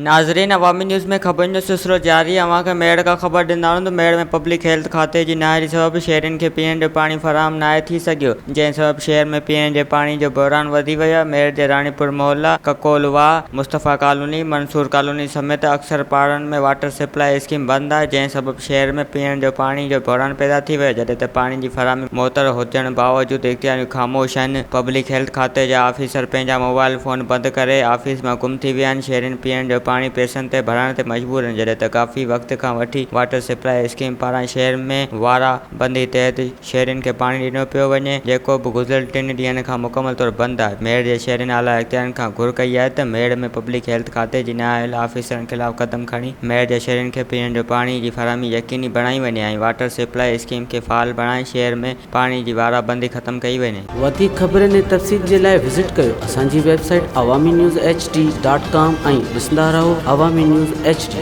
नाज़रीन, अवामी न्यूज़ में ख़बरुनि जो सिलसिलो जारी है। अवां खे मेड़ का ख़बर ॾींदा आहियूं त मेड़ में पब्लिक हेल्थ खाते जी नाहे सबबि शहरियुनि खे पीअण जो पाणी फराहम नाहे थी सघियो, जंहिं सबबि शहर में पीअण जे पाणी जो बहिरान वधी वियो आहे। मेड़ जे रानीपुर मोहल्ला, ककोलवाह, मुस्तफ़ा कॉलोनी, मंसूर कॉलोनी समेत अक्सर पाड़नि में वाटर सप्लाई स्कीम बंदि आहे, जंहिं सबबि शहर में पीअण जो पाणी जो बहिरान पैदा थी वियो आहे। जॾहिं त पाणी जी फराहमी मुअतबर हुजण बावजूदि इख़्तियारियूं ख़ामोश आहिनि। पब्लिक हेल्थ खाते जा ऑफिसर पंहिंजा मोबाइल फ़ोन बंदि करे ऑफिस मां गुम थी विया आहिनि। शहरियुनि पीअण जो पाणी पैसनि ते भरण ते मजबूर आहिनि, जॾहिं त काफ़ी वक़्त खां वठी वाटर सप्लाई स्कीम पारां शहर में वाराबंदी तहत शहरियुनि खे पाणी ॾिनो पियो वञे, जेको बि गुज़िरियल 3 ॾींहंनि खां मुकमल तौर बंदि आहे। मेयर जे शहरियुनि आला इख़्तियारनि खां घुर कई आहे त मेड़ में पब्लिक हेल्थ खाते जी नाअहल ऑफिसरनि ख़िलाफ़ क़दम खणी मेयर जे शहरियुनि खे पीअण जो पाणी जी फराहमी यकीनी बणाई वञे ऐं वाटर सप्लाई स्कीम खे फ़ाल बणाए शहर में पाणी जी वाराबंदी ख़त्म कई वञे। वधीक ख़बरनि ऐं तफ़सील जे लाइ विज़िट कयो असांजी वेबसाइट awamiNewsHD.com ऐं ॾिसंदा रहो अवामी न्यूज़ HD।